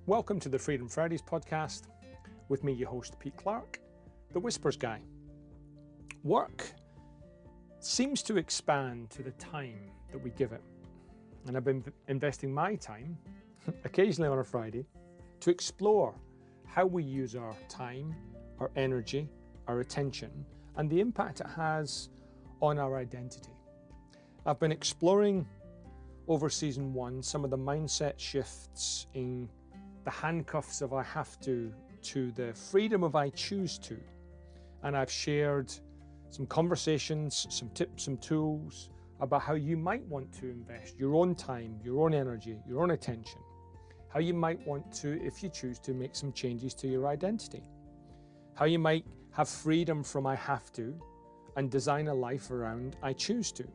Welcome to the Freedom Fridays podcast. With me, your host, Pete Clark, the Whispers guy. Work seems to expand to the time that we give it. And I've been investing my time, occasionally on a Friday, to explore how we use our time, our energy, our attention, and the impact it has on our identity. I've been exploring over season 1 some of the mindset shifts in the handcuffs of I have to the freedom of I choose to. And I've shared some conversations, some tips, some tools about how you might want to invest your own time, your own energy, your own attention, how you might want to, if you choose to, make some changes to your identity, how you might have freedom from I have to and design a life around I choose to.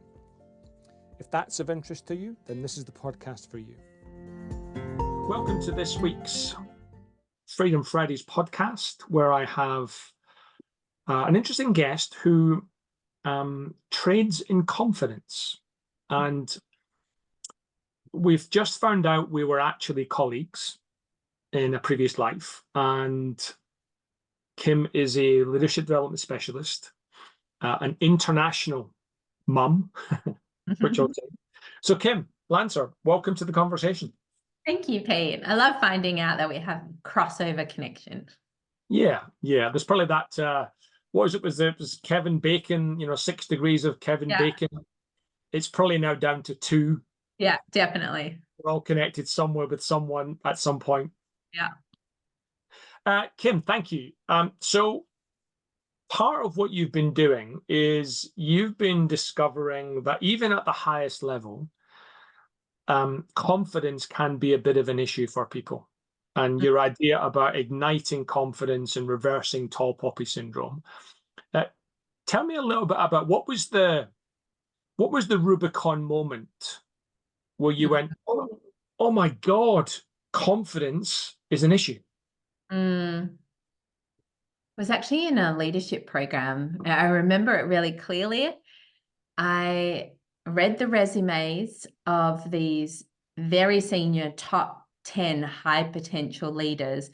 If that's of interest to you, then this is the podcast for you. Welcome to this week's Freedom Fridays podcast, where I have an interesting guest who trades in confidence. And we've just found out we were actually colleagues in a previous life. And Kim is a leadership development specialist, an international mum, which I'll say. So Kim Lancer, welcome to the conversation. Thank you, Pete. I love finding out that we have crossover connection. Yeah. There's probably that, what was it? It was Kevin Bacon, 6 degrees of Kevin Bacon. It's probably now down to 2. Yeah, definitely. We're all connected somewhere with someone at some point. Yeah. Kim, thank you. So part of what you've been doing is you've been discovering that even at the highest level, confidence can be a bit of an issue for people. And your idea about igniting confidence and reversing tall poppy syndrome. Tell me a little bit about what was the Rubicon moment where you went, oh my God, confidence is an issue? It was actually in a leadership program. I remember it really clearly. I read the resumes of these very senior top 10 high potential leaders,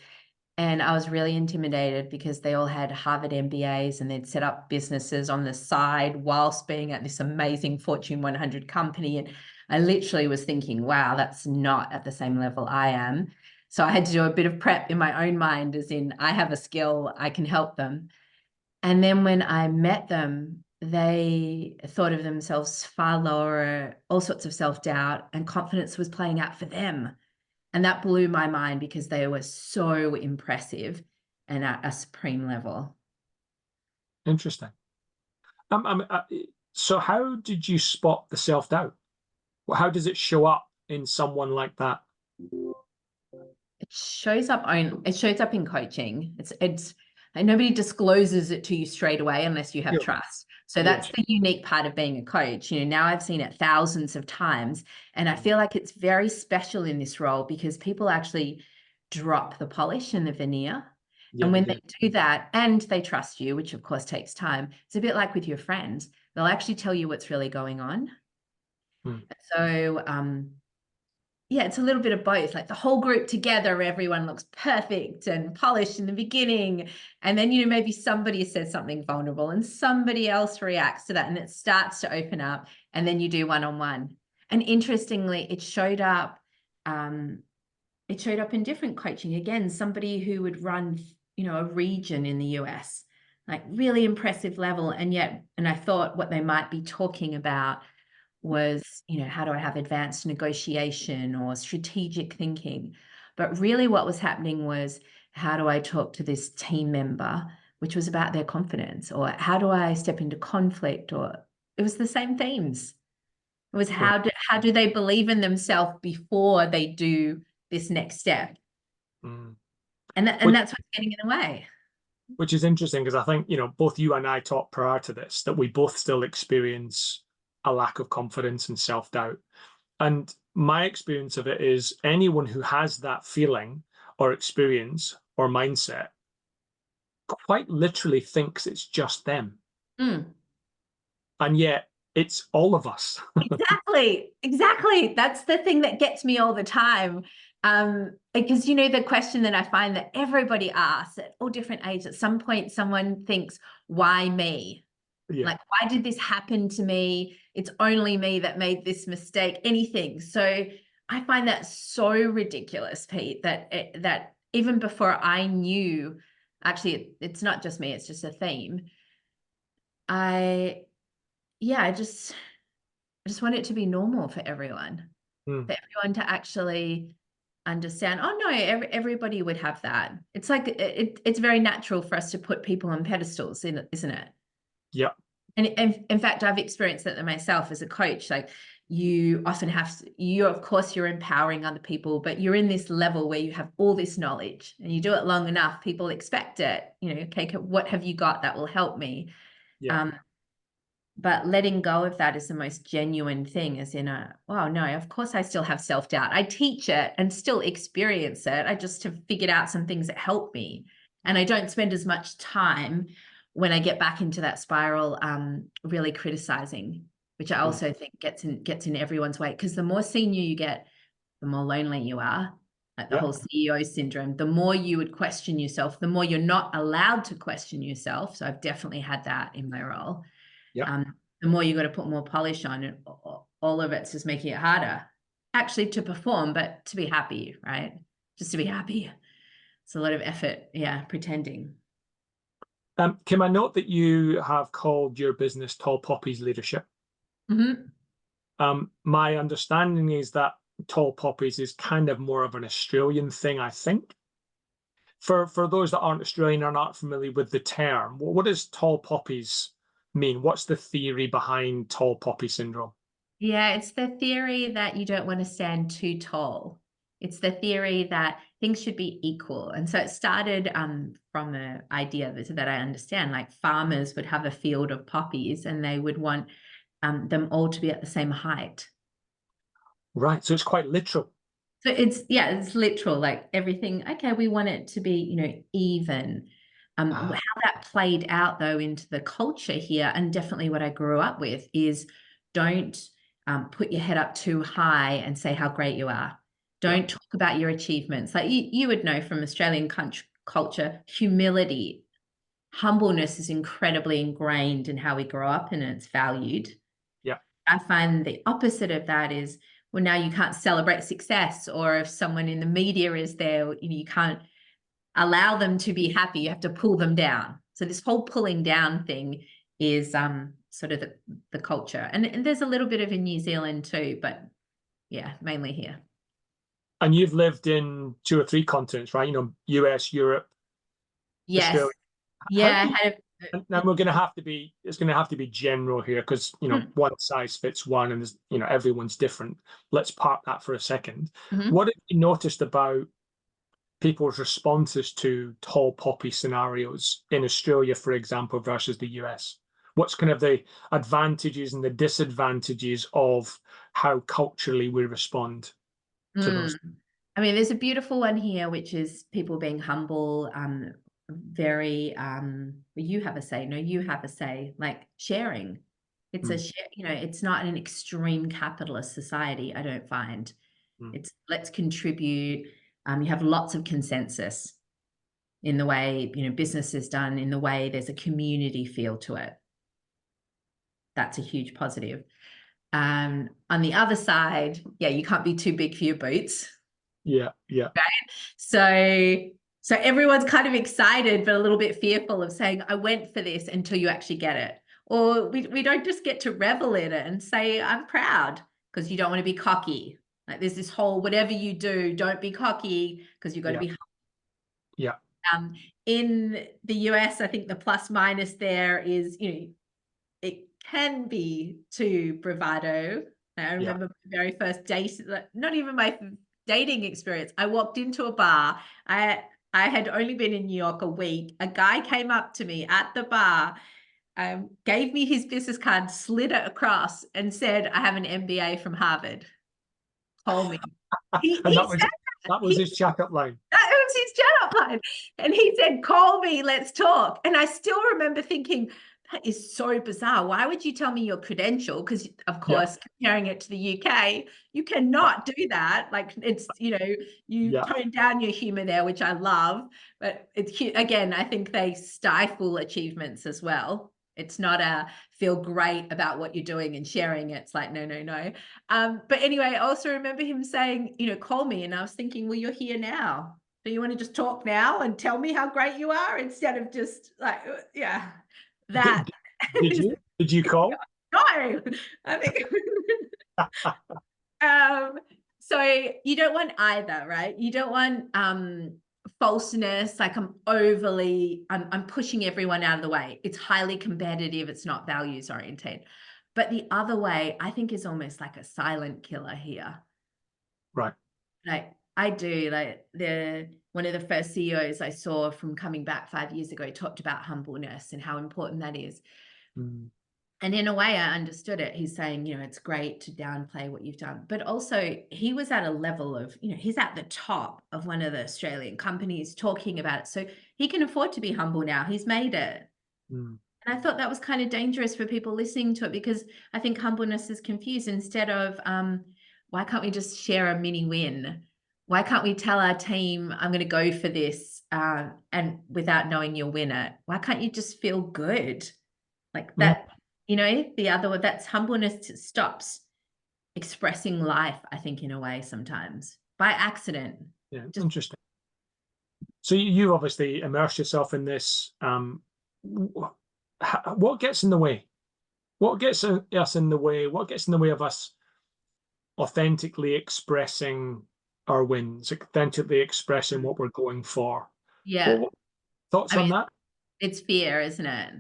and I was really intimidated because they all had Harvard MBAs and they'd set up businesses on the side whilst being at this amazing Fortune 100 company. And I literally was thinking, wow, that's not at the same level I am. So I had to do a bit of prep in my own mind, as in I have a skill, I can help them. And then when I met them, they thought of themselves far lower, all sorts of self-doubt, and confidence was playing out for them. And that blew my mind because they were so impressive and at a supreme level. Interesting. So how did you spot the self-doubt? Well, how does it show up in someone like that? It shows up in coaching. It's and nobody discloses it to you straight away unless you have trust. So that's the unique part of being a coach. Now I've seen it thousands of times, and I feel like it's very special in this role because people actually drop the polish and the veneer. And when they do that and they trust you, which of course takes time, it's a bit like with your friends. They'll actually tell you what's really going on. So, yeah, it's a little bit of both, like the whole group together, everyone looks perfect and polished in the beginning. And then, maybe somebody says something vulnerable and somebody else reacts to that and it starts to open up, and then you do one-on-one. And interestingly, it showed up in different coaching. Again, somebody who would run, a region in the US, like really impressive level. And I thought what they might be talking about was, how do I have advanced negotiation or strategic thinking? But really what was happening was, how do I talk to this team member, which was about their confidence, or how do I step into conflict? Or it was the same themes. It was how do they believe in themselves before they do this next step? And that's what's getting in the way. Which is interesting because I think, both you and I talked prior to this that we both still experience a lack of confidence and self-doubt. And my experience of it is anyone who has that feeling or experience or mindset quite literally thinks it's just them. And yet it's all of us. Exactly. That's the thing that gets me all the time. Because, you know, the question that I find that everybody asks at all different ages, at some point, someone thinks, why me? Yeah. Like, why did this happen to me? It's only me that made this mistake, anything. So I find that so ridiculous, Pete, that even before I knew, actually, it's not just me, it's just a theme. I just want it to be normal for everyone, for everyone to actually understand, oh no, everybody would have that. It's like, it's very natural for us to put people on pedestals, isn't it? Yeah. And in fact, I've experienced that myself as a coach. Like, you often have of course, you're empowering other people, but you're in this level where you have all this knowledge and you do it long enough, people expect it, you know, okay, what have you got that will help me? Yeah. But letting go of that is the most genuine thing, as in wow, no, of course I still have self-doubt. I teach it and still experience it. I just have figured out some things that help me. And I don't spend as much time when I get back into that spiral, really criticizing, which I also think gets in everyone's way. Because the more senior you get, the more lonely you are. Like the whole CEO syndrome, the more you would question yourself, the more you're not allowed to question yourself. So I've definitely had that in my role. The more you got to put more polish on, and all of it's just making it harder actually to perform, but to be happy, right? Just to be happy. It's a lot of effort, pretending. Kim, I note that you have called your business Tall Poppies Leadership. My understanding is that Tall Poppies is kind of more of an Australian thing, I think. For those that aren't Australian or not familiar with the term, what does Tall Poppies mean? What's the theory behind tall poppy syndrome? Yeah, it's the theory that you don't want to stand too tall. It's the theory that things should be equal. And so it started from the idea that I understand, like farmers would have a field of poppies and they would want them all to be at the same height. Right, so it's quite literal. So it's literal, like everything, okay, we want it to be, you know, even. How that played out though into the culture here, and definitely what I grew up with, is don't put your head up too high and say how great you are. Don't talk about your achievements. Like you would know from Australian culture, humility, humbleness is incredibly ingrained in how we grow up, and it's valued. Yeah. I find the opposite of that is, well, now you can't celebrate success, or if someone in the media is there, you know, you can't allow them to be happy. You have to pull them down. So this whole pulling down thing is sort of the culture. And there's a little bit of in New Zealand too, but yeah, mainly here. And you've lived in 2 or 3 continents, right? You know, US, Europe, yes. Australia. Yeah. And we're going to have to be, it's going to have to be general here, because, you know, one size fits one, and, you know, everyone's different. Let's park that for a second. What have you noticed about people's responses to tall poppy scenarios in Australia, for example, versus the US? What's kind of the advantages and the disadvantages of how culturally we respond to those? I mean, there's a beautiful one here, which is people being humble, very, you have a say. No, you have a say, like sharing. It's you know, it's not an extreme capitalist society, I don't find. It's let's contribute. You have lots of consensus in the way, you know, business is done, in the way there's a community feel to it. That's a huge positive. On the other side, you can't be too big for your boots. Yeah. Right. So everyone's kind of excited, but a little bit fearful of saying, I went for this, until you actually get it. Or we don't just get to revel in it and say, I'm proud, because you don't want to be cocky. Like there's this whole, whatever you do, don't be cocky, because you've got to be. Yeah. In the US, I think the plus minus there is, you know, it can be too bravado. I remember my very first date, not even my dating experience. I walked into a bar. I had only been in New York a week. A guy came up to me at the bar, gave me his business card, slid it across, and said, I have an MBA from Harvard. Told me. That was his chat-up line. That was his chat-up line. And he said, call me, let's talk. And I still remember thinking, that is so bizarre. Why would you tell me your credential? Because of course, comparing it to the UK, you cannot do that. Like it's, you tone down your humor there, which I love, but it's, again, I think they stifle achievements as well. It's not a feel great about what you're doing and sharing it. It's like, no, no, no. But anyway, I also remember him saying, call me. And I was thinking, well, you're here now. Do you want to just talk now and tell me how great you are instead of just like, that. Did you call? No, I think. So you don't want either, right? You don't want falseness, like I'm pushing everyone out of the way. It's highly competitive. It's not values oriented. But the other way, I think, is almost like a silent killer here. Right. Like I do, like one of the first CEOs I saw from coming back 5 years ago talked about humbleness and how important that is. And in a way, I understood it. He's saying, it's great to downplay what you've done. But also, he was at a level of, he's at the top of one of the Australian companies talking about it. So he can afford to be humble now. He's made it. And I thought that was kind of dangerous for people listening to it, because I think humbleness is confused. Instead of, why can't we just share a mini win? Why can't we tell our team, I'm going to go for this, and without knowing you'll win it? Why can't you just feel good? Like that, the other one, that's humbleness stops expressing life, I think, in a way sometimes by accident. Yeah, interesting. So you obviously immerse yourself in this. What gets in the way? What gets us in the way? What gets in the way of us authentically expressing our wins, authentically expressing what we're going for? Yeah. Thoughts on that? It's fear, isn't it?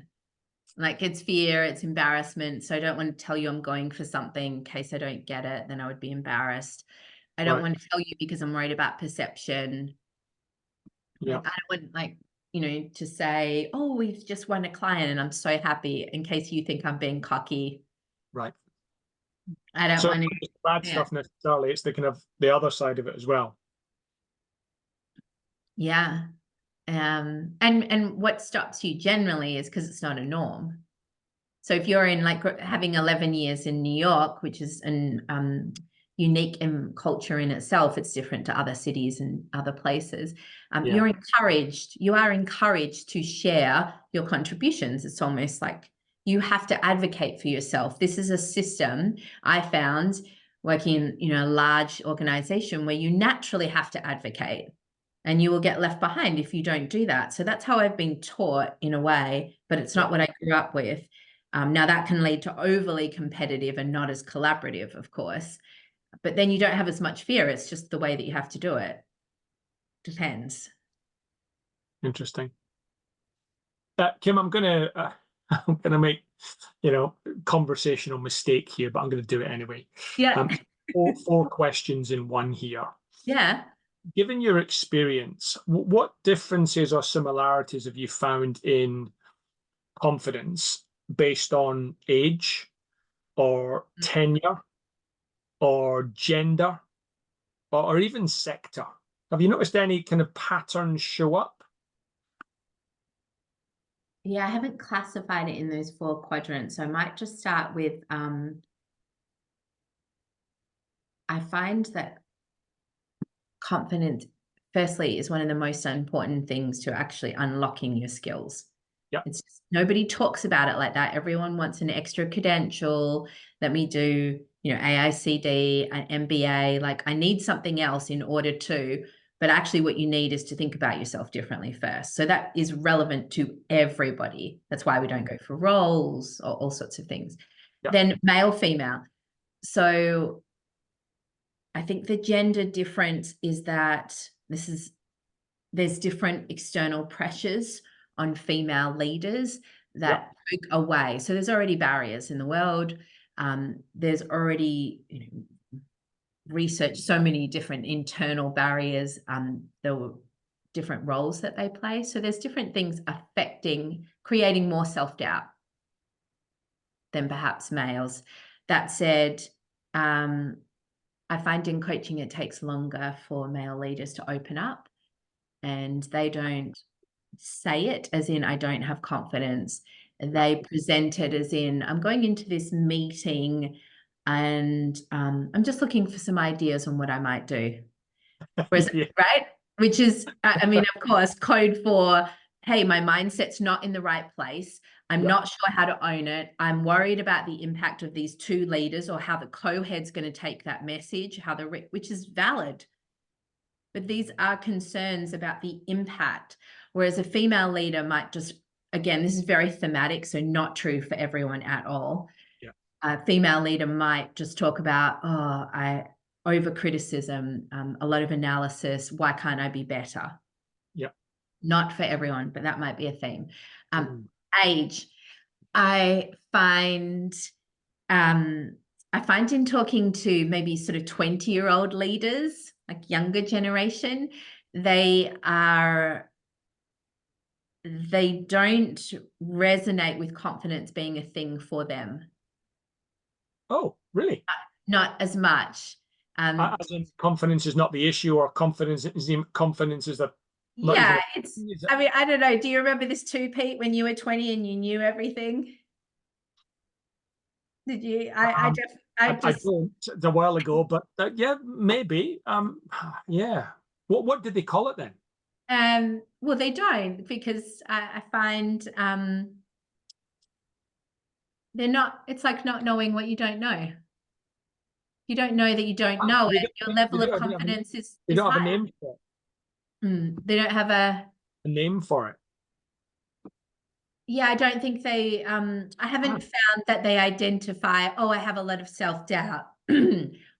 Like it's fear, it's embarrassment. So I don't want to tell you I'm going for something in case I don't get it, then I would be embarrassed. I don't want to tell you because I'm worried about perception. Yeah. Like, I don't want to say, oh, we've just won a client and I'm so happy, in case you think I'm being cocky. Right. I don't want to. It's bad stuff necessarily. It's the kind of the other side of it as well. Yeah. And what stops you generally is because it's not a norm. So if you're in having 11 years in New York, which is an unique culture in itself, it's different to other cities and other places. You are encouraged to share your contributions. It's almost like you have to advocate for yourself. This is a system I found working in a large organization where you naturally have to advocate. And you will get left behind if you don't do that. So that's how I've been taught in a way, but it's not what I grew up with. Now that can lead to overly competitive and not as collaborative, of course, but then you don't have as much fear. It's just the way that you have to do it. Depends. Interesting. Kim, I'm gonna make conversational mistake here, but I'm gonna do it anyway. Yeah. Four questions in one here. Yeah. Given your experience, what differences or similarities have you found in confidence based on age or tenure or gender or even sector? Have you noticed any kind of patterns show up? Yeah, I haven't classified it in those 4 quadrants. So I might just start with, I find that confidence, firstly, is one of the most important things to actually unlocking your skills. Yeah. It's just, nobody talks about it like that. Everyone wants an extra credential. Let me do, AICD, an MBA. Like I need something else in order to, but actually what you need is to think about yourself differently first. So that is relevant to everybody. That's why we don't go for roles or all sorts of things. Yeah. Then male, female. So I think the gender difference is that there's different external pressures on female leaders that poke away. So there's already barriers in the world. There's already research, so many different internal barriers. There were different roles that they play. So there's different things creating more self-doubt than perhaps males. That said, I find in coaching it takes longer for male leaders to open up, and they don't say it as in I don't have confidence. They present it as in, I'm going into this meeting and I'm just looking for some ideas on what I might do. Whereas, right? Which is, I mean, of course, code for, hey, my mindset's not in the right place. I'm not sure how to own it. I'm worried about the impact of these two leaders or how the co-head's going to take that message, which is valid. But these are concerns about the impact. Whereas a female leader might just, again, this is very thematic, so not true for everyone at all. A female leader might just talk about, over criticism, a lot of analysis. Why can't I be better? Not for everyone, but that might be a theme. Age, I find in talking to maybe sort of 20-year-old leaders, like younger generation, they don't resonate with confidence being a thing for them. Oh, really? Not as much. As in confidence is not the issue, or confidence is the... Yeah, I mean, I don't know. Do you remember this too, Pete, when you were 20 and you knew everything? Did you? I don't. It's a while ago, but yeah, maybe. Yeah. What did they call it then? Well, they don't, because I find they're not. It's like not knowing what you don't know. You don't know that you don't know it. Your level of confidence is they don't have high. a name for it. They don't have a name for it. Yeah, I don't think they, I haven't found that they identify, oh, I have a lot of self-doubt,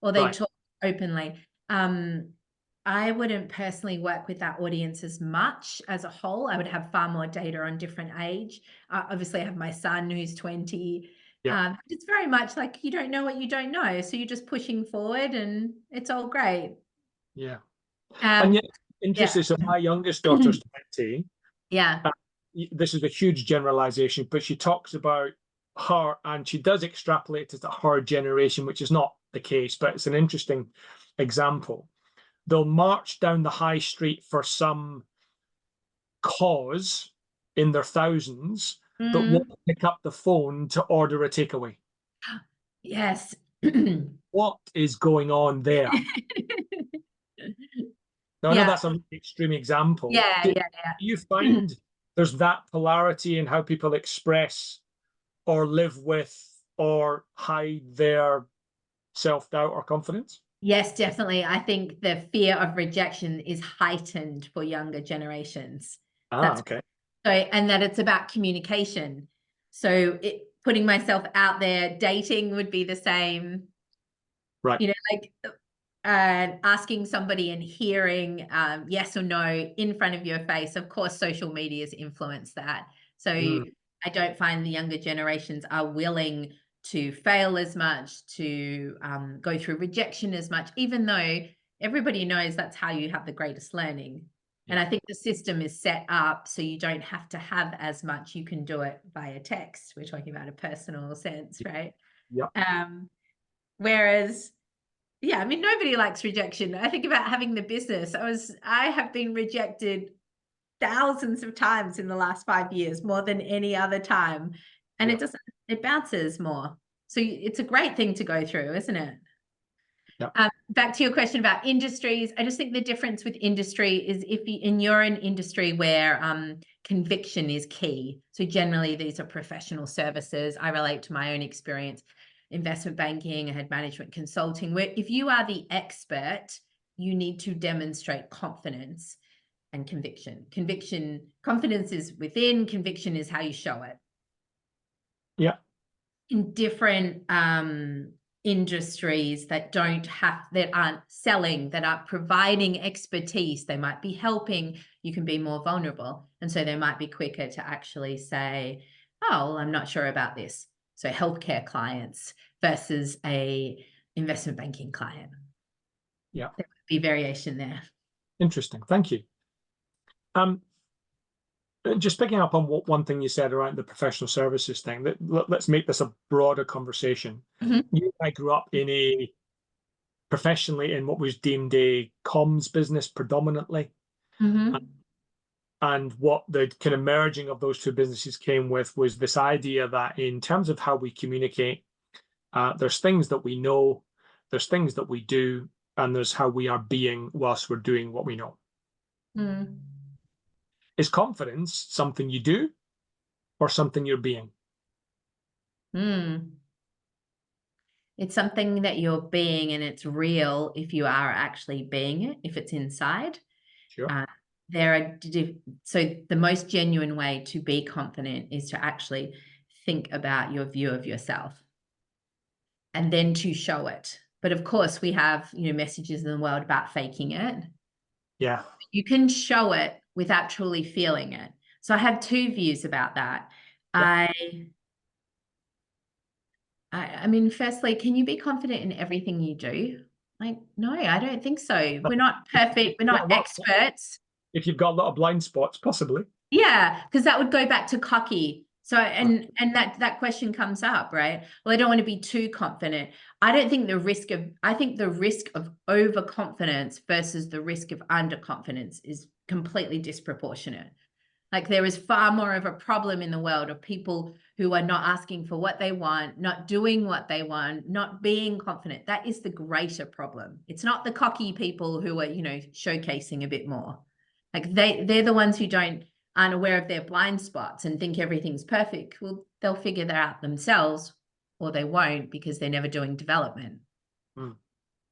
or they talk openly. I wouldn't personally work with that audience as much as a whole. I would have far more data on different age. Obviously, I have my son who's 20. It's very much like you don't know what you don't know. So you're just pushing forward and it's all great. Yeah. And yet, interesting. So my youngest daughter's 20. Yeah. This is a huge generalization, but she talks about her, and she does extrapolate it to her generation, which is not the case, but it's an interesting example. They'll march down the high street for some cause in their thousands, but won't pick up the phone to order a takeaway. Yes. What is going on there? Now, I know that's an extreme example. Do you find there's that polarity in how people express or live with or hide their self-doubt or confidence? Yes, definitely. I think the fear of rejection is heightened for younger generations. Okay. So, and that it's about communication. So putting myself out there, dating would be the same. Right. You know, like asking somebody and hearing yes or no in front of your face. Of course, social media has influenced that. So I don't find the younger generations are willing to fail as much, to go through rejection as much, even though everybody knows that's how you have the greatest learning. And I think the system is set up so you don't have to have as much. You can do it via text. We're talking about a personal sense, right? Whereas, I mean, nobody likes rejection. I think about having the business. I have been rejected thousands of times in the last 5 years, more than any other time. And it bounces more. So it's a great thing to go through, isn't it? Back to your question about industries. I just think the difference with industry is you're an industry where conviction is key. So generally these are professional services. I relate to my own experience, investment banking, I had management consulting, where if you are the expert, you need to demonstrate confidence and conviction. Confidence is within, conviction is how you show it. In different industries that aren't selling, that aren't providing expertise, they might be helping, you can be more vulnerable. And so they might be quicker to actually say, oh, well, I'm not sure about this. So healthcare clients versus a investment banking client. There would be variation there. Interesting. Thank you. Just picking up on one thing you said around the professional services thing, let's make this a broader conversation. You and I grew up professionally in what was deemed a comms business predominantly. And what the kind of merging of those two businesses came with was this idea that in terms of how we communicate, there's things that we know, there's things that we do, and there's how we are being whilst we're doing what we know. Is confidence something you do or something you're being? It's something that you're being, and it's real if you are actually being it, if it's inside. Sure. So the most genuine way to be confident is to actually think about your view of yourself and then to show it. But of course, we have, messages in the world about faking it. Yeah. You can show it without truly feeling it. So I have two views about that. Yeah. I mean, firstly, can you be confident in everything you do? Like, no, I don't think so. We're not perfect. We're not experts. If you've got a lot of blind spots, possibly. Yeah, because that would go back to cocky. So, and that question comes up, right? Well, I don't want to be too confident. I think the risk of overconfidence versus the risk of underconfidence is completely disproportionate. Like, there is far more of a problem in the world of people who are not asking for what they want, not doing what they want, not being confident. That is the greater problem. It's not the cocky people who are, showcasing a bit more. Like, they're the ones who aren't aware of their blind spots and think everything's perfect. Well, they'll figure that out themselves, or they won't, because they're never doing development.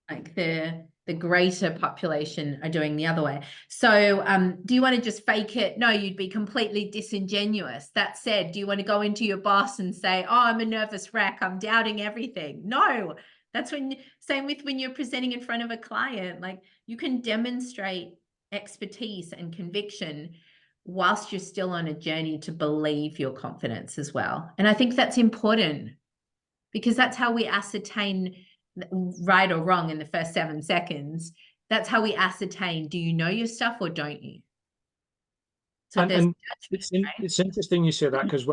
Like, the greater population are doing the other way. So do you want to just fake it? No, you'd be completely disingenuous. That said, do you want to go into your boss and say, oh, I'm a nervous wreck, I'm doubting everything? No, that's same with when you're presenting in front of a client. Like, you can demonstrate expertise and conviction whilst you're still on a journey to believe your confidence as well. And I think that's important, because that's how we ascertain right or wrong in the first 7 seconds. That's how we ascertain, do you know your stuff or don't you? So and it's interesting you say that, because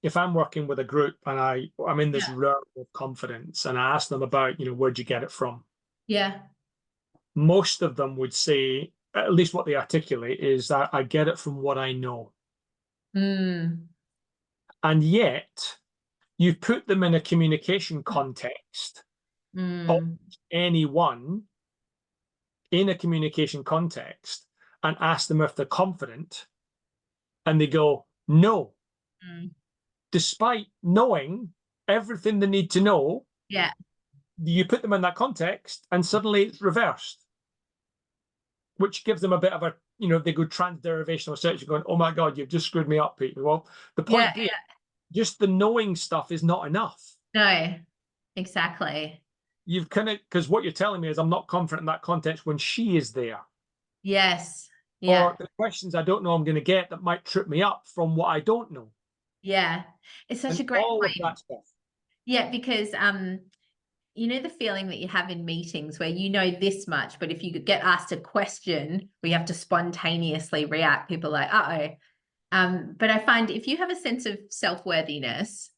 if I'm working with a group and I'm in this realm of confidence and I ask them about, where'd you get it from? Yeah. Most of them would say, at least what they articulate, is that I get it from what I know. And yet you put them in a communication context of anyone in a communication context and ask them if they're confident, and they go, no. Despite knowing everything they need to know. Yeah. You put them in that context and suddenly it's reversed, which gives them a bit of a, they go trans-derivational search going, oh my God, you've just screwed me up, Pete. Well, the point being, just the knowing stuff is not enough. No, exactly. You've because what you're telling me is I'm not confident in that context when she is there. Yes. Yeah. Or the questions I don't know I'm going to get that might trip me up from what I don't know. Yeah. It's such a great all point. Of that stuff. Yeah, because the feeling that you have in meetings where this much, but if you get asked a question where you have to spontaneously react, people are like, but I find if you have a sense of self-worthiness,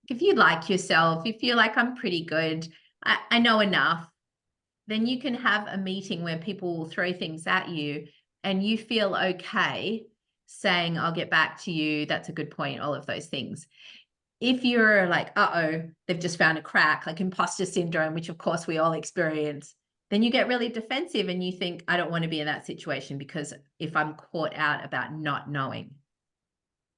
if you like yourself, if you're like, I'm pretty good, I know enough, then you can have a meeting where people will throw things at you and you feel okay saying, I'll get back to you. That's a good point. All of those things. If you're like, they've just found a crack, like imposter syndrome, which of course we all experience, then you get really defensive and you think, I don't want to be in that situation because if I'm caught out about not knowing.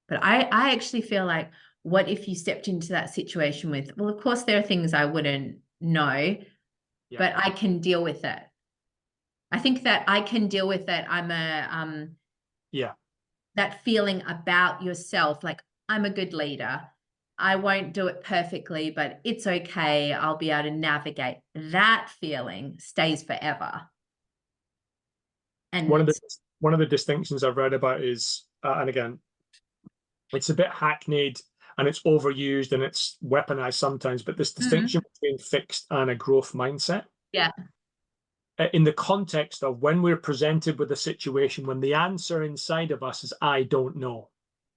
But I actually feel like, what if you stepped into that situation with, well, of course there are things I wouldn't know, but I can deal with it. I think that I can deal with it. I'm that feeling about yourself, like I'm a good leader. I won't do it perfectly, but it's okay. I'll be able to navigate. That feeling stays forever. And one of the distinctions I've read about is, and again, it's a bit hackneyed and it's overused and it's weaponized sometimes, but this distinction between fixed and a growth mindset. Yeah. In the context of when we're presented with a situation, when the answer inside of us is, I don't know.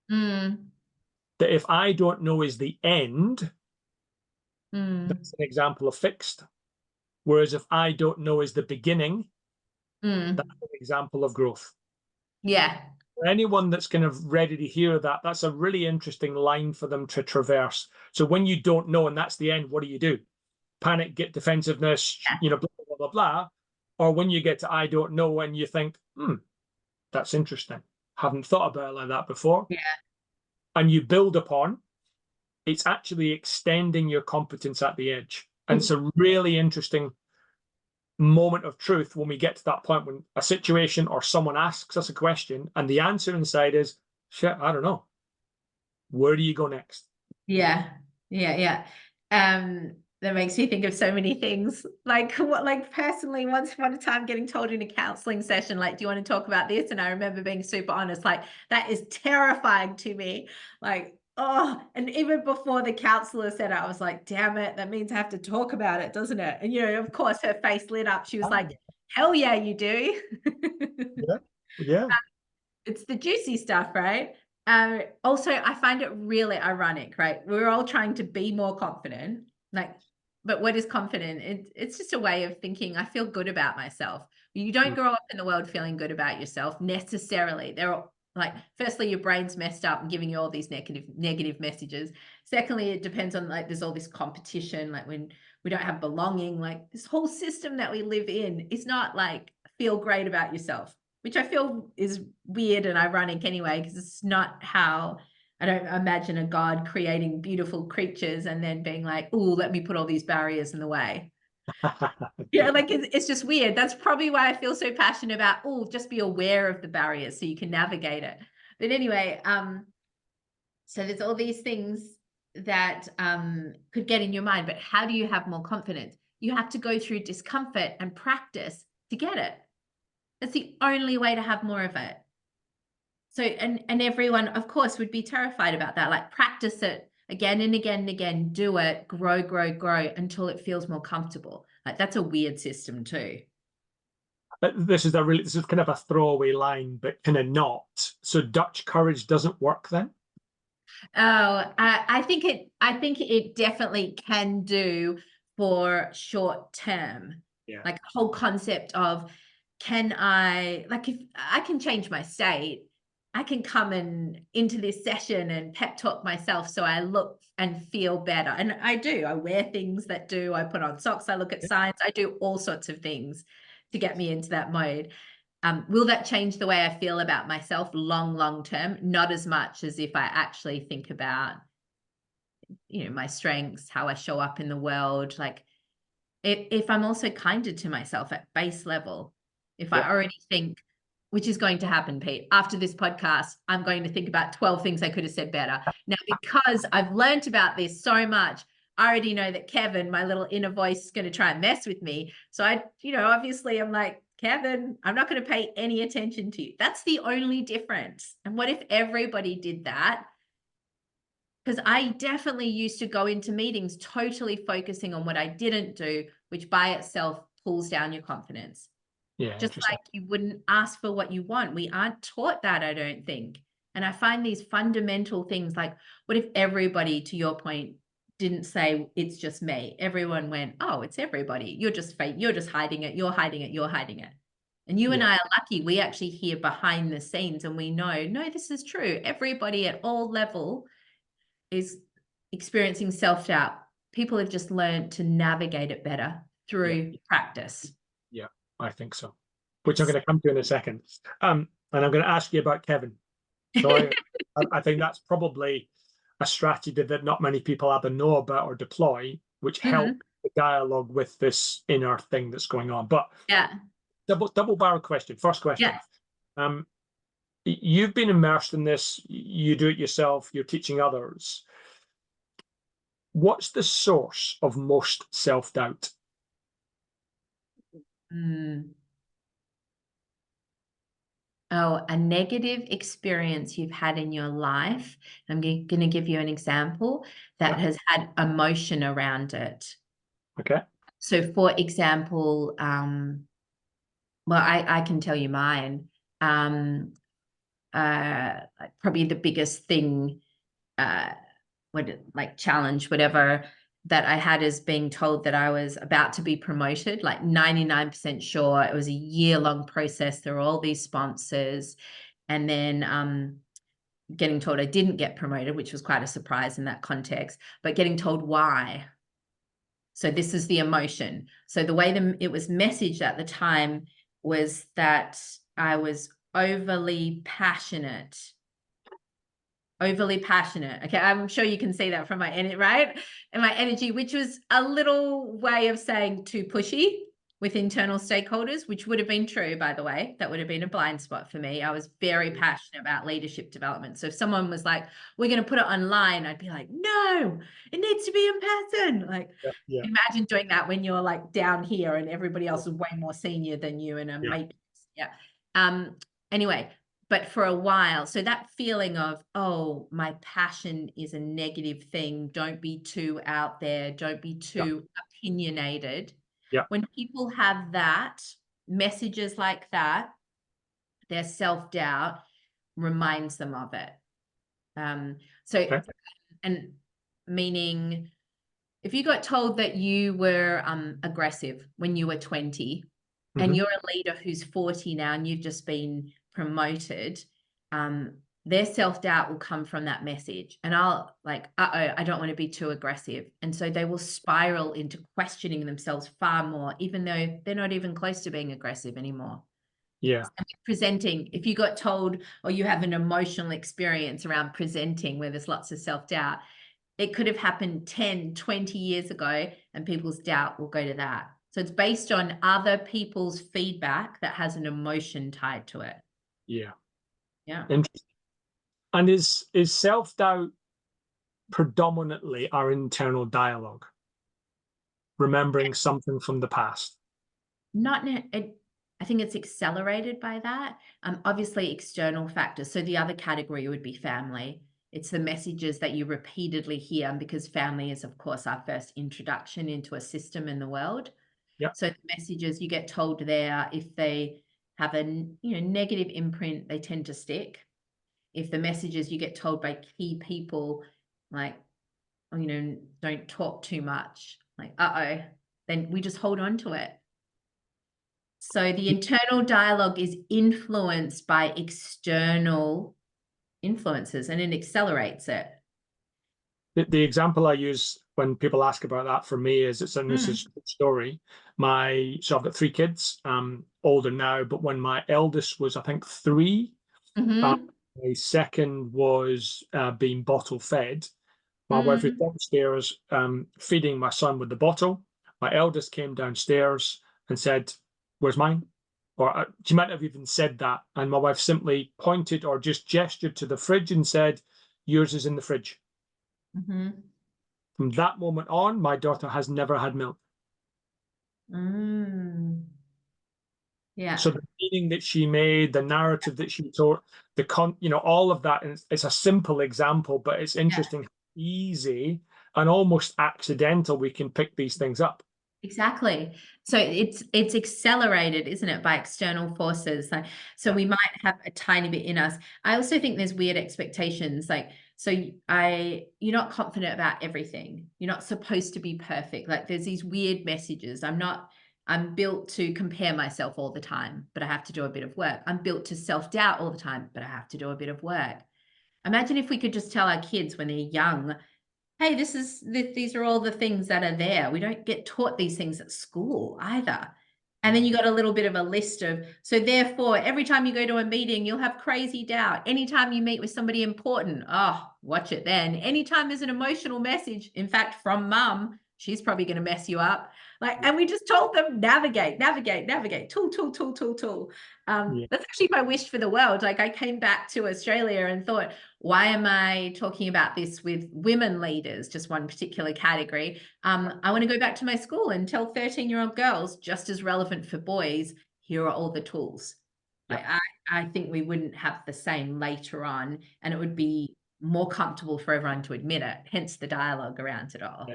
That if I don't know is the end, that's an example of fixed. Whereas if I don't know is the beginning, that's an example of growth. Yeah. For anyone that's kind of ready to hear that, that's a really interesting line for them to traverse. So when you don't know, and that's the end, what do? Panic, get defensiveness, blah, blah, blah, blah. Or when you get to I don't know and you think, that's interesting. Haven't thought about it like that before. Yeah. And you build upon, it's actually extending your competence at the edge. And it's a really interesting moment of truth when we get to that point when a situation or someone asks us a question and the answer inside is, shit, I don't know. Where do you go next? Yeah. That makes me think of so many things. Like personally, once upon a time getting told in a counseling session, like, do you want to talk about this? And I remember being super honest, like, that is terrifying to me. Like, oh, and even before the counselor said it, I was like, damn it, that means I have to talk about it, doesn't it? And, of course, her face lit up. She was like, hell yeah, you do. Yeah. It's the juicy stuff, right? Also, I find it really ironic, right? We're all trying to be more confident, but what is confident? It's just a way of thinking, I feel good about myself. You don't grow up in the world feeling good about yourself necessarily. There are firstly, your brain's messed up and giving you all these negative messages. Secondly, it depends on there's all this competition, like when we don't have belonging, like this whole system that we live in is not feel great about yourself, which I feel is weird and ironic anyway, because it's not how I don't imagine a God creating beautiful creatures and then being like, oh, let me put all these barriers in the way. It's just weird. That's probably why I feel so passionate about, just be aware of the barriers so you can navigate it. But anyway, so there's all these things that could get in your mind, but how do you have more confidence? You have to go through discomfort and practice to get it. That's the only way to have more of it. So, and everyone, of course, would be terrified about that. Like, practice it again and again and again, do it, grow until it feels more comfortable. Like, that's a weird system too. This is kind of a throwaway line, but kind of not. So Dutch courage doesn't work then? Oh, I think it definitely can do for short term. Yeah. Like, whole concept of, can I, if I can change my state, I can come into this session and pep talk myself so I look and feel better. And I do. I wear things that do. I put on socks. I look at signs. I do all sorts of things to get me into that mode. Will that change the way I feel about myself long term? Not as much as if I actually think about, my strengths, how I show up in the world. Like, if I'm also kinder to myself at base level, if I already think, which is going to happen, Pete, after this podcast, I'm going to think about 12 things I could have said better. Now, because I've learned about this so much, I already know that Kevin, my little inner voice, is going to try and mess with me. So obviously I'm like, Kevin, I'm not going to pay any attention to you. That's the only difference. And what if everybody did that? Because I definitely used to go into meetings totally focusing on what I didn't do, which by itself pulls down your confidence. Yeah. Just like you wouldn't ask for what you want. We aren't taught that, I don't think. And I find these fundamental things, like, what if everybody, to your point, didn't say it's just me? Everyone went, oh, it's everybody. You're just fake. You're just hiding it. You're hiding it. You're hiding it. And you and I are lucky. We actually hear behind the scenes and we know, no, this is true. Everybody at all level is experiencing self-doubt. People have just learned to navigate it better through practice. Yeah, I think so. Which I'm going to come to in a second. And I'm going to ask you about Kevin. So I think that's probably a strategy that not many people either know about or deploy, which help the dialogue with this inner thing that's going on. But double barrel question. First question. You've been immersed in this. You do it yourself. You're teaching others. What's the source of most self-doubt? Oh, a negative experience you've had in your life. I'm going to give you an example that has had emotion around it. Okay. So, for example, well, I can tell you mine. Probably the biggest thing, challenge, whatever, that I had is being told that I was about to be promoted, like 99% sure. It was a year-long process. There were all these sponsors. and then getting told I didn't get promoted, which was quite a surprise in that context, but getting told why. So this is the emotion. So the way it was messaged at the time was that I was overly passionate. Okay, I'm sure you can see that from my energy, right? And my energy, which was a little way of saying too pushy with internal stakeholders, which would have been true, by the way. That would have been a blind spot for me. I was very passionate about leadership development. So if someone was like, we're going to put it online, I'd be like, no, it needs to be in person. Like, imagine doing that when you're like down here and everybody else is way more senior than you and a matrix. Anyway, but for a while, so that feeling of, oh, my passion is a negative thing. Don't be too out there. Don't be too opinionated. When people have that, messages like that, their self-doubt reminds them of it. And meaning, if you got told that you were aggressive when you were 20, and you're a leader who's 40 now and you've just been promoted, their self-doubt will come from that message. And I'll like, I don't want to be too aggressive. And so they will spiral into questioning themselves far more, even though they're not even close to being aggressive anymore. And presenting, if you got told, or you have an emotional experience around presenting where there's lots of self-doubt, it could have happened 10, 20 years ago, and people's doubt will go to that. So it's based on other people's feedback that has an emotion tied to it. Yeah. Interesting. And is self-doubt predominantly our internal dialogue? Remembering something from the past? I think it's accelerated by that. Obviously, external factors. So the other category would be family. It's the messages that you repeatedly hear, because family is, of course, our first introduction into a system in the world. So the messages you get told there, if they have a negative imprint, they tend to stick. If the messages you get told by key people, like, don't talk too much, like, then we just hold on to it. So the internal dialogue is influenced by external influences, and it accelerates it. The example I use when people ask about that for me is, this is a story. So I've got 3 kids, older now, but when my eldest was, I think, 3, my second was being bottle fed. My wife was downstairs feeding my son with the bottle. My eldest came downstairs and said, "Where's mine?" Or she might have even said that. And my wife simply pointed or just gestured to the fridge and said, "Yours is in the fridge." From that moment on, my daughter has never had milk. So the meaning that she made, the narrative that she told, all of that, and it's a simple example, but it's interesting how easy and almost accidental we can pick these things up. Exactly. So it's accelerated, isn't it, by external forces? So we might have a tiny bit in us. I also think there's weird expectations. You're not confident about everything. You're not supposed to be perfect. Like, there's these weird messages. I'm built to compare myself all the time, but I have to do a bit of work. I'm built to self-doubt all the time, but I have to do a bit of work. Imagine if we could just tell our kids when they're young, hey, these are all the things that are there. We don't get taught these things at school either. And then you got a little bit of a list of, so therefore, every time you go to a meeting, you'll have crazy doubt. Anytime you meet with somebody important, watch it then. Anytime there's an emotional message, in fact, from mum, she's probably going to mess you up. And we just told them, navigate, tool. That's actually my wish for the world. Like, I came back to Australia and thought, why am I talking about this with women leaders, just one particular category? I want to go back to my school and tell 13-year-old girls, just as relevant for boys, here are all the tools. I think we wouldn't have the same later on, and it would be more comfortable for everyone to admit it, hence the dialogue around it all.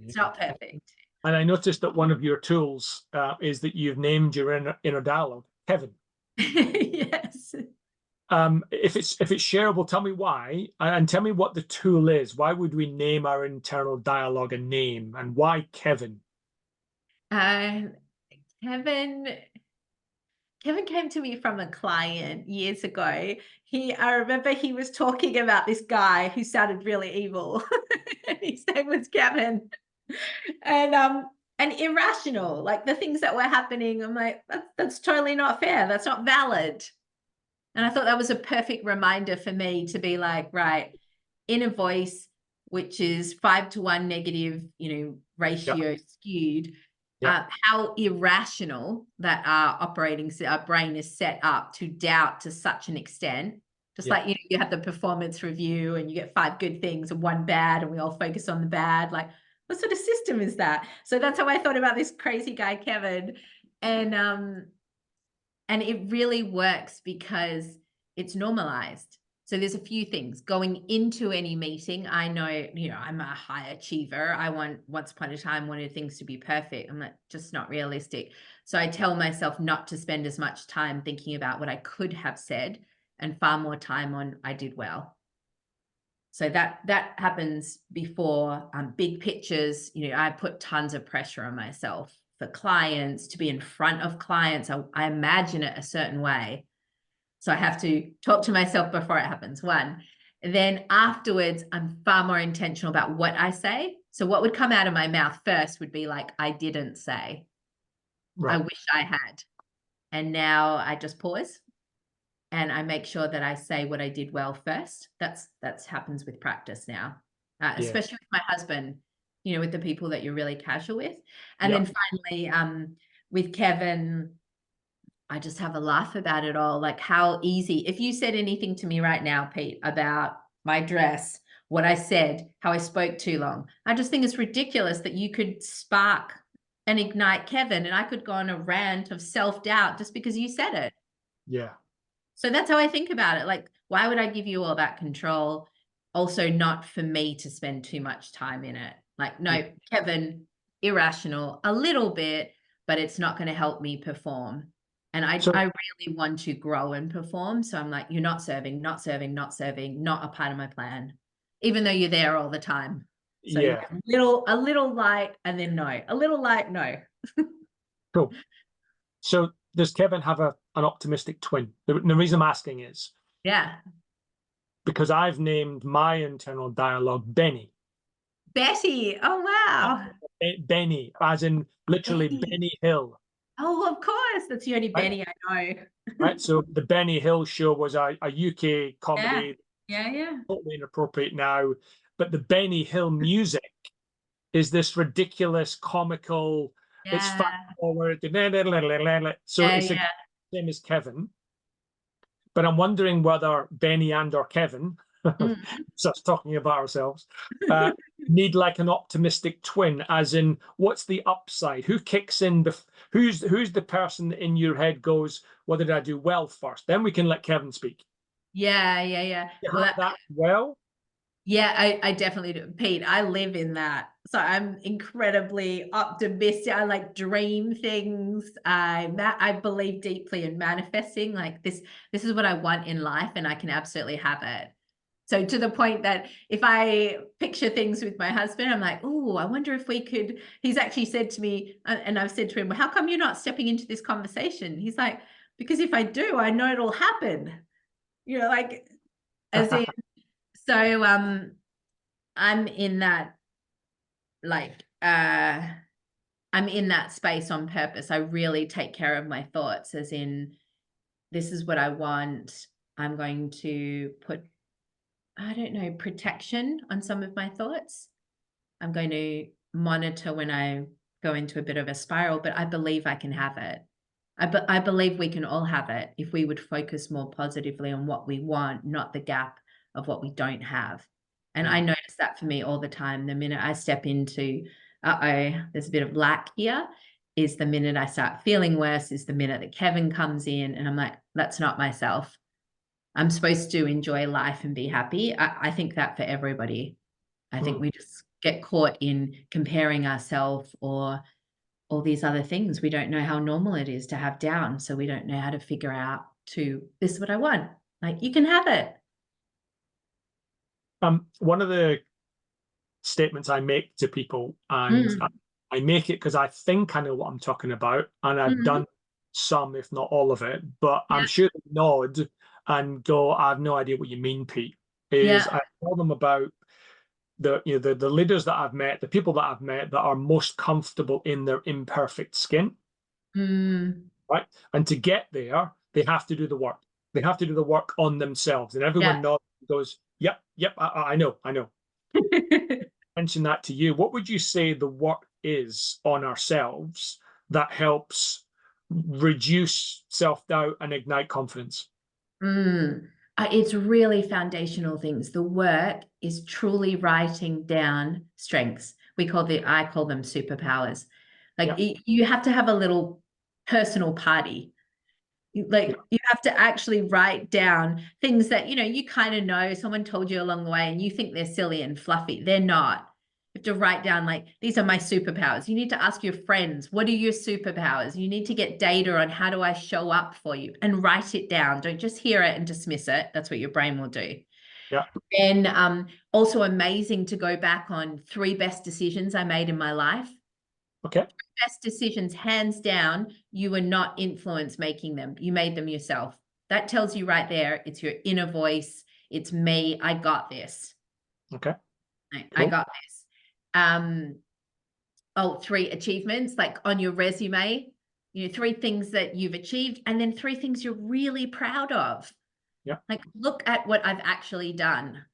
It's not perfect. And I noticed that one of your tools is that you've named your inner dialogue, Kevin. Yes. If it's shareable, tell me why, and tell me what the tool is. Why would we name our internal dialogue a name, and why Kevin? Kevin, Kevin came to me from a client years ago. I remember he was talking about this guy who sounded really evil. His name was Kevin. And irrational, like the things that were happening. I'm like, that's totally not fair. That's not valid. And I thought that was a perfect reminder for me to be like, right, inner voice, which is 5-to-1 negative, ratio skewed. How irrational that our brain is set up to doubt to such an extent. Just like, you have the performance review and you get 5 good things and 1 bad, and we all focus on the bad. Like, what sort of system is that? So that's how I thought about this crazy guy, Kevin. And it really works because it's normalized. So there's a few things going into any meeting. I know, I'm a high achiever. Once upon a time, wanted things to be perfect. I'm like, just not realistic. So I tell myself not to spend as much time thinking about what I could have said and far more time on I did well. So that happens before big pictures. I put tons of pressure on myself for clients to be in front of clients. I imagine it a certain way. So I have to talk to myself before it happens, one. And then afterwards, I'm far more intentional about what I say. So what would come out of my mouth first would be like, I didn't say. Right. I wish I had. And now I just pause. And I make sure that I say what I did well first. That's happens with practice now, especially with my husband, with the people that you're really casual with. And then finally, with Kevin, I just have a laugh about it all. Like how easy, if you said anything to me right now, Pete, about my dress, what I said, how I spoke too long, I just think it's ridiculous that you could spark and ignite Kevin and I could go on a rant of self-doubt just because you said it. Yeah. So that's how I think about it. Like, why would I give you all that control? Also, not for me to spend too much time in it. Like, no, Kevin, irrational a little bit, but it's not going to help me perform. And I really want to grow and perform. So I'm like, you're not serving, not serving, not serving, not a part of my plan, even though you're there all the time. So a little light and then no, a little light, no. Cool. So does Kevin have an optimistic twin? The reason I'm asking is because I've named my internal dialogue Benny. Betty. Oh, wow. Benny, as in literally Benny Hill. Oh, of course. That's the only Benny I know. Right. So the Benny Hill show was a UK comedy. Yeah. Totally inappropriate now. But the Benny Hill music is this ridiculous, comical, it's fast forward. So it's the same as Kevin. But I'm wondering whether Benny and or Kevin, so it's talking about ourselves, need like an optimistic twin, as in what's the upside? Who kicks in? Who's the person in your head goes, what did I do well first? Then we can let Kevin speak. Yeah. Yeah, I definitely do. Pete, I live in that. So I'm incredibly optimistic. I like dream things. I believe deeply in manifesting. Like this is what I want in life and I can absolutely have it. So to the point that if I picture things with my husband, I'm like, oh, I wonder if we could, he's actually said to me, and I've said to him, well, how come you're not stepping into this conversation? He's like, because if I do, I know it'll happen. Like as in, so I'm in that, like, I'm in that space on purpose. I really take care of my thoughts, as in, this is what I want. I'm going to put, I don't know, protection on some of my thoughts. I'm going to monitor when I go into a bit of a spiral, but I believe I can have it. I believe we can all have it if we would focus more positively on what we want, not the gap of what we don't have. And I notice that for me all the time. The minute I step into, there's a bit of lack here, is the minute I start feeling worse, is the minute that Kevin comes in and I'm like, that's not myself. I'm supposed to enjoy life and be happy. I think that for everybody. I think we just get caught in comparing ourselves or all these other things. We don't know how normal it is to have down. So we don't know how to figure out this is what I want. Like, you can have it. One of the statements I make to people, and I make it because I think I know what I'm talking about, and I've done some, if not all of it, but I'm sure they nod and go, I have no idea what you mean, Pete. I tell them about the leaders that I've met, the people that I've met that are most comfortable in their imperfect skin. Right? And to get there, they have to do the work. They have to do the work on themselves. And everyone nods and goes, yep, I know. Mention that to you. What would you say the work is on ourselves that helps reduce self-doubt and ignite confidence? It's really foundational things. The work is truly writing down strengths. I call them superpowers. Like you have to have a little personal party. Like you have to actually write down things that, you kind of know, someone told you along the way and you think they're silly and fluffy. They're not. You have to write down, like, these are my superpowers. You need to ask your friends, what are your superpowers? You need to get data on how do I show up for you, and write it down. Don't just hear it and dismiss it. That's what your brain will do. Yeah. And also amazing to go back on 3 best decisions I made in my life. Okay. Best decisions, hands down, you were not influenced making them. You made them yourself. That tells you right there, it's your inner voice. It's me. I got this. Okay. I got this. 3 achievements, like on your resume, 3 things that you've achieved, and then 3 things you're really proud of. Yeah. Like, look at what I've actually done.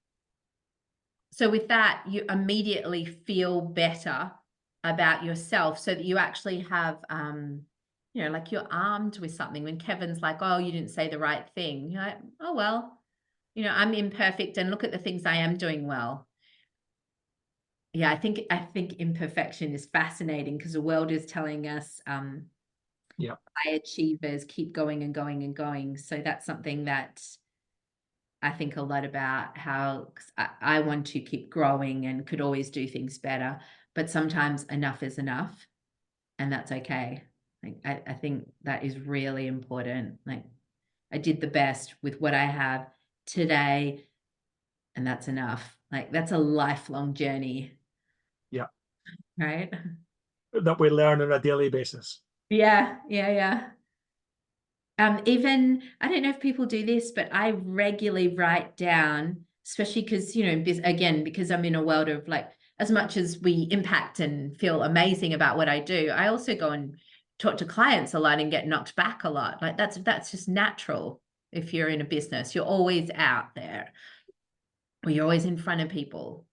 So with that, you immediately feel better about yourself, so that you actually have, like, you're armed with something. When Kevin's like, oh, you didn't say the right thing, you're like, oh, well, I'm imperfect, and look at the things I am doing well. Yeah, I think imperfection is fascinating, because the world is telling us high achievers keep going and going and going. So that's something that I think a lot about, how I want to keep growing and could always do things better, but sometimes enough is enough, and that's okay. Like, I think that is really important. Like, I did the best with what I have today, and that's enough. Like, that's a lifelong journey. Yeah. Right. That we learn on a daily basis. Yeah. Even, I don't know if people do this, but I regularly write down, especially because, again, because I'm in a world of, like, as much as we impact and feel amazing about what I do, I also go and talk to clients a lot and get knocked back a lot. Like, that's just natural. If you're in a business, you're always out there, or you're always in front of people.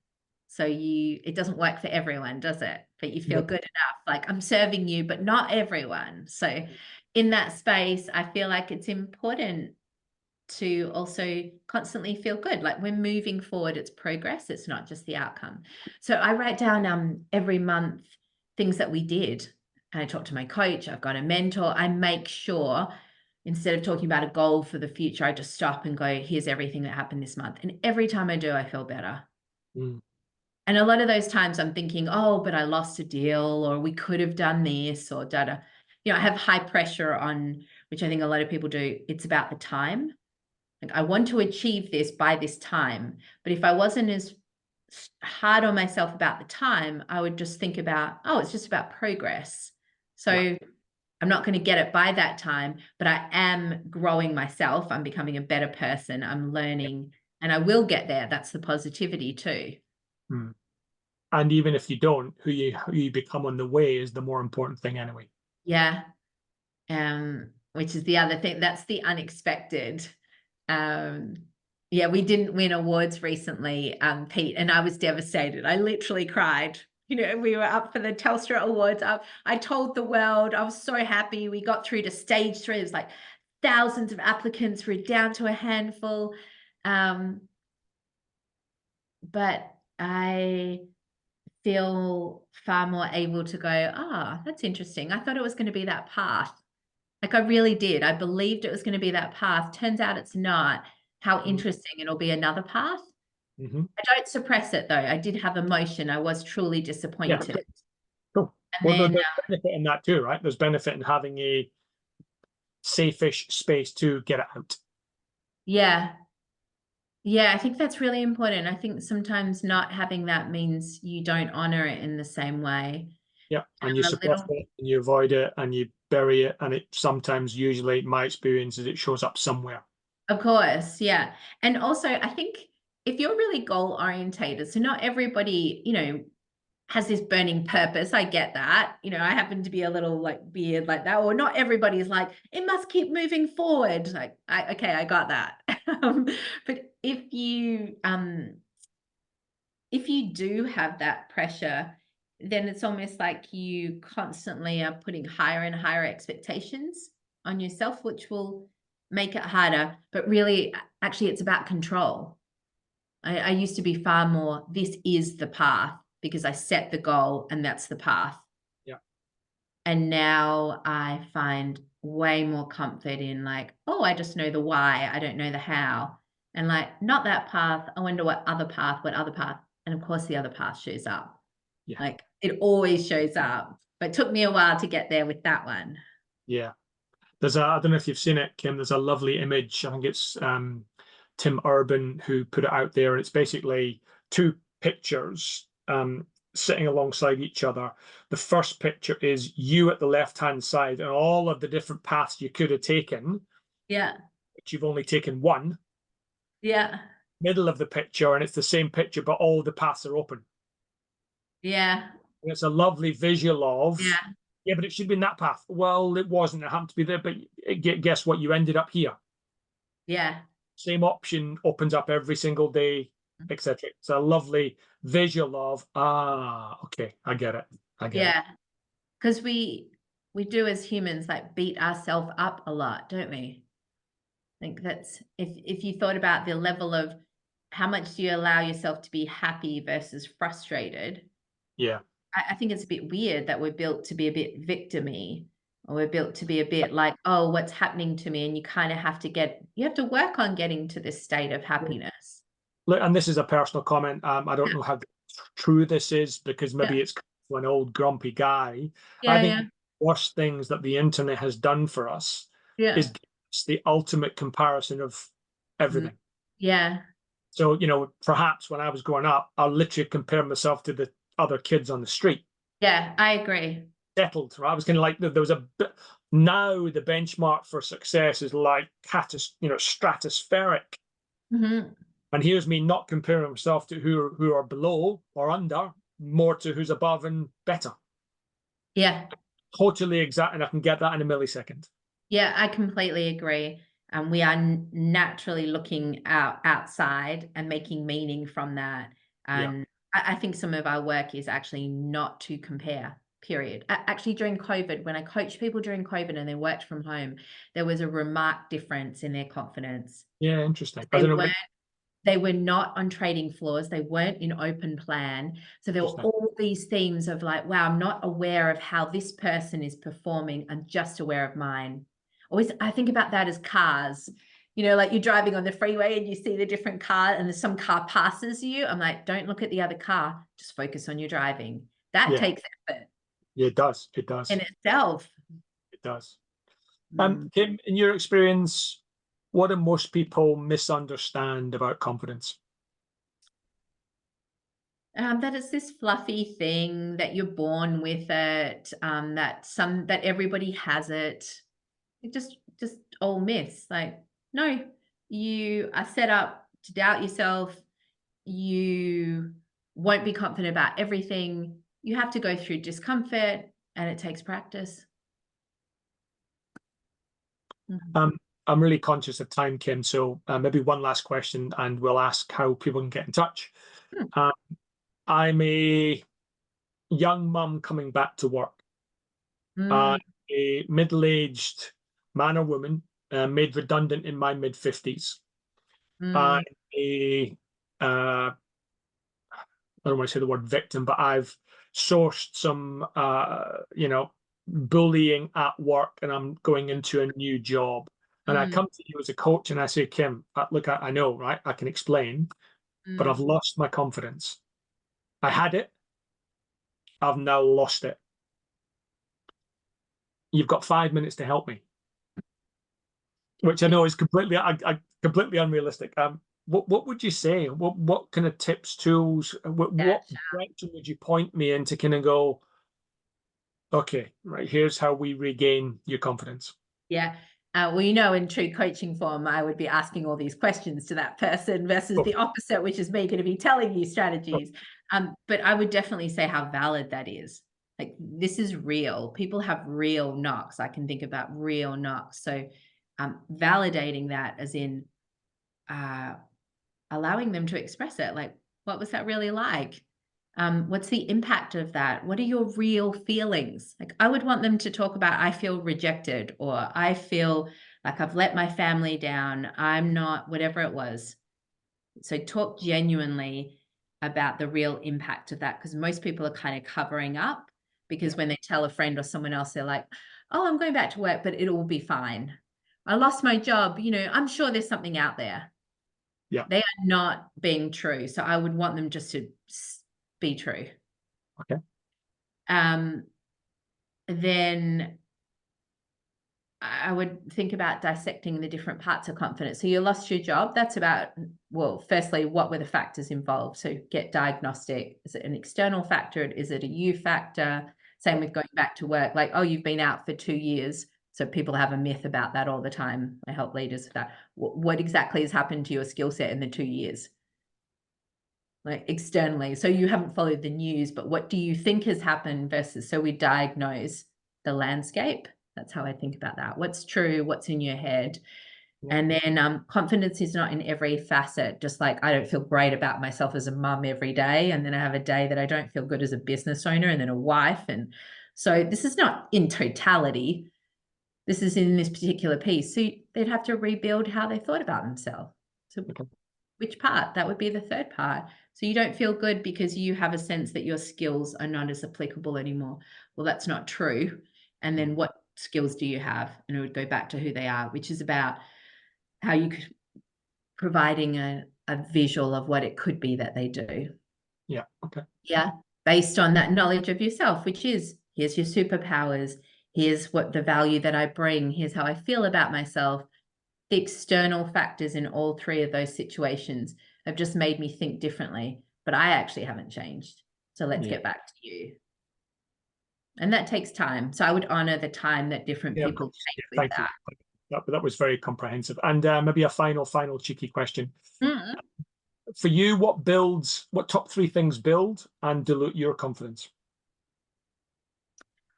So it doesn't work for everyone, does it? But you feel good enough. Like, I'm serving you, but not everyone. So in that space, I feel like it's important to also constantly feel good. Like, we're moving forward, it's progress. It's not just the outcome. So I write down every month things that we did. And I talk to my coach. I've got a mentor. I make sure, instead of talking about a goal for the future, I just stop and go, here's everything that happened this month. And every time I do, I feel better. And a lot of those times I'm thinking, oh, but I lost a deal, or we could have done this, or I have high pressure on, which I think a lot of people do. It's about the time. Like, I want to achieve this by this time. But if I wasn't as hard on myself about the time, I would just think about, oh, it's just about progress. So I'm not going to get it by that time, but I am growing myself. I'm becoming a better person. I'm learning, and I will get there. That's the positivity too. And even if you don't, who you become on the way is the more important thing anyway. Yeah. Which is the other thing. That's the unexpected. We didn't win awards recently, Pete, and I was devastated. I literally cried. We were up for the Telstra Awards. I told the world, I was so happy. We got through to stage 3. It was like thousands of applicants. We're down to a handful. But I feel far more able to go, that's interesting. I thought it was going to be that path. Like, I really did. I believed it was going to be that path. Turns out it's not. How interesting. It'll be another path. I don't suppress it, though. I did have emotion. I was truly disappointed. Yeah. Cool. Well, there's benefit in that too, right? There's benefit in having a safe-ish space to get it out. Yeah, I think that's really important. I think sometimes not having that means you don't honor it in the same way. Yeah, and you suppress it, and you avoid it, and you bury it, and it sometimes, usually, my experience is it shows up somewhere. Of course, yeah. And also, I think if you're really goal orientated, so not everybody, you know, has this burning purpose. I get that. You know, I happen to be a little like weird like that, or not everybody is like, it must keep moving forward. Like, okay, I got that. But if you do have that pressure, then it's almost like you constantly are putting higher and higher expectations on yourself, which will make it harder. But really, actually, it's about control. I used to be far more, this is the path, because I set the goal and that's the path. Yeah. And now I find way more comfort in like, oh, I just know the why, I don't know the how. And like, not that path, I wonder what other path. And of course the other path shows up. Yeah. Like it always shows up, but it took me a while to get there with that one. Yeah. There's I don't know if you've seen it, Kim, there's a lovely image. I think it's Tim Urban who put it out there. It's basically two pictures sitting alongside each other. The first picture is you at the left-hand side and all of the different paths you could have taken. Yeah. But you've only taken one. Yeah. Middle of the picture, and it's the same picture, but all the paths are open. Yeah. And it's a lovely visual of, yeah, but it should be in that path. Well, it wasn't. It happened to be there, but guess what? You ended up here. Yeah. Same option opens up every single day, etc. It's a lovely visual of, okay, I get it. I get it. Yeah. Because we do as humans like beat ourselves up a lot, don't we? I think that's if you thought about the level of how much do you allow yourself to be happy versus frustrated. Yeah. I think it's a bit weird that we're built to be a bit victim-y, or we're built to be a bit like, oh, what's happening to me? And you kind of have to work on getting to this state of happiness. Look, and this is a personal comment. I don't know how true this is, because maybe it's an old grumpy guy. I think the worst things that the internet has done for us is the ultimate comparison of everything. Yeah. So, you know, perhaps when I was growing up, I literally compared myself to the other kids on the street. Yeah, I agree. Settled. Right? I was kind of like, there was a bit. Now the benchmark for success is like stratospheric. Mm-hmm. And here's me not comparing myself to who are below or under, more to who's above and better. Yeah. Totally exact, and I can get that in a millisecond. Yeah, I completely agree. And we are naturally looking outside and making meaning from that. And I think some of our work is actually not to compare, period. Actually, during COVID, when I coached people during COVID and they worked from home, there was a remarked difference in their confidence. Yeah, interesting. They were not on trading floors. They weren't in open plan. So there were all these themes of like, wow, I'm not aware of how this person is performing. I'm just aware of mine. Always, I think about that as cars. You know, like you're driving on the freeway and you see the different car and there's some car passes you. I'm like, don't look at the other car. Just focus on your driving. That takes effort. Yeah, it does. It does. In itself. It does. Kim, in your experience, what do most people misunderstand about confidence? That it's this fluffy thing, that you're born with it, that everybody has it. It just all myths. Like, no, you are set up to doubt yourself. You won't be confident about everything. You have to go through discomfort, and it takes practice. I'm really conscious of time, Kim, so maybe one last question and we'll ask how people can get in touch. I'm a young mum coming back to work. A middle-aged man or woman made redundant in my mid-50s. I'm a, I don't want to say the word victim, but I've sourced some, bullying at work, and I'm going into a new job. And I come to you as a coach and I say, Kim, look, I know, right? I can explain, but I've lost my confidence. I had it. I've now lost it. You've got 5 minutes to help me, which I know is completely unrealistic. What would you say? What kind of tips, tools, what direction would you point me in to kind of go, Okay, right. Here's how we regain your confidence. Yeah. Well, in true coaching form, I would be asking all these questions to that person versus the opposite, which is me going to be telling you strategies. But I would definitely say how valid that is. Like, this is real. People have real knocks. I can think about real knocks. So validating that as in allowing them to express it. Like, what was that really like? What's the impact of that? What are your real feelings? Like, I would want them to talk about, I feel rejected, or I feel like I've let my family down. I'm not, whatever it was. So talk genuinely about the real impact of that, because most people are kind of covering up, because when they tell a friend or someone else, they're like, oh, I'm going back to work, but it'll be fine. I lost my job. I'm sure there's something out there. Yeah. They are not being true. So I would want them just to be true. Okay. Then I would think about dissecting the different parts of confidence. So you lost your job. That's about, well, firstly, what were the factors involved? So get diagnostic. Is it an external factor? Is it a you factor? Same with going back to work. Like, oh, you've been out for 2 years. So people have a myth about that all the time. I help leaders with that. What exactly has happened to your skill set in the 2 years? Like, externally. So you haven't followed the news, but what do you think has happened versus, so we diagnose the landscape. That's how I think about that. What's true, what's in your head. Yeah. And then confidence is not in every facet. Just like I don't feel great about myself as a mum every day, and then I have a day that I don't feel good as a business owner, and then a wife. And so this is not in totality. This is in this particular piece. So they'd have to rebuild how they thought about themselves. So which part? That would be the third part. So you don't feel good because you have a sense that your skills are not as applicable anymore. Well, that's not true. And then what skills do you have? And it would go back to who they are, which is about how you could providing a visual of what it could be that they do. Yeah. Okay. Yeah. Based on that knowledge of yourself, which is, here's your superpowers. Here's what the value that I bring. Here's how I feel about myself. The external factors in all three of those situations have just made me think differently, but I actually haven't changed. So let's get back to you. And that takes time. So I would honor the time that different people take with that. That was very comprehensive. And maybe a final cheeky question. Mm-hmm. For you, what top 3 things build and dilute your confidence?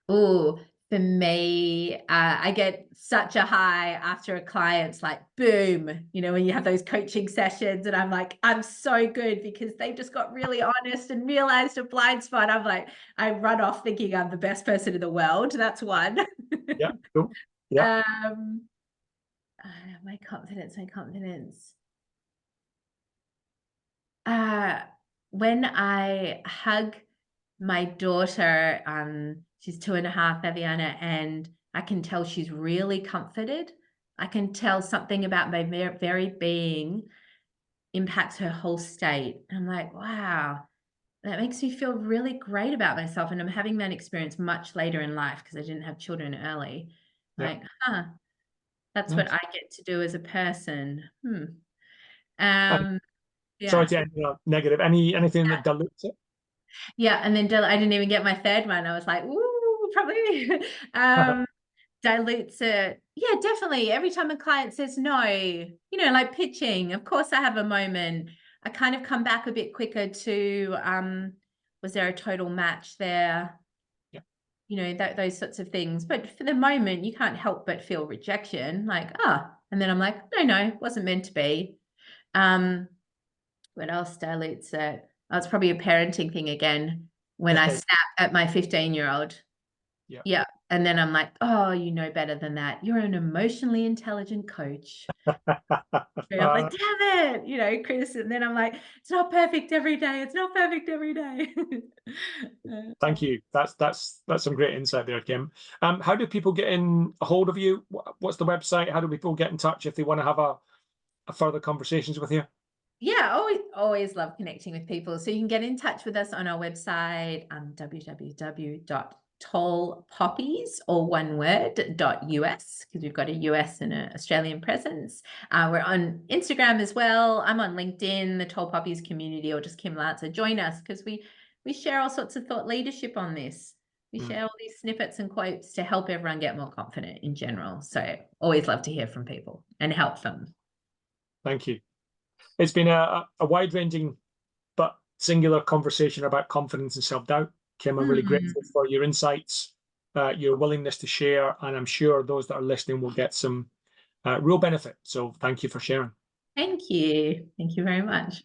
Oh, for me, I get such a high after a client's like, boom, when you have those coaching sessions and I'm like, I'm so good because they've just got really honest and realized a blind spot. I'm like, I run off thinking I'm the best person in the world. That's one. Yeah, cool. Yeah. My confidence. When I hug my daughter, she's 2.5, Aviana, and I can tell she's really comforted. I can tell something about my very being impacts her whole state. I'm like, wow, that makes me feel really great about myself. And I'm having that experience much later in life because I didn't have children early. Like, that's what I get to do as a person. Sorry to end negative. Anything that dilutes it? Yeah, and then I didn't even get my third one. I was like, ooh, probably dilutes it. Yeah, definitely. Every time a client says no, like pitching, of course I have a moment. I kind of come back a bit quicker to, was there a total match there? Yeah. Those sorts of things. But for the moment, you can't help but feel rejection. Like, and then I'm like, no, it wasn't meant to be. What else dilutes it? Oh, it's probably a parenting thing again. When I snap at my 15-year-old. Yeah. And then I'm like, oh, you know better than that. You're an emotionally intelligent coach. I'm like, damn it, criticism. And then I'm like, it's not perfect every day. It's not perfect every day. Thank you. That's some great insight there, Kim. How do people get in a hold of you? What's the website? How do people get in touch if they want to have a further conversations with you? Yeah, always love connecting with people. So you can get in touch with us on our website, www.tallpoppies, all one word, .us, because we've got a US and an Australian presence. We're on Instagram as well. I'm on LinkedIn, the Tall Poppies community, or just Kim Lancer. Join us because we share all sorts of thought leadership on this. We share all these snippets and quotes to help everyone get more confident in general. So always love to hear from people and help them. Thank you. It's been a wide-ranging but singular conversation about confidence and self-doubt. Kim, I'm really grateful for your insights, your willingness to share, and I'm sure those that are listening will get some real benefit. So thank you for sharing. Thank you. Thank you very much.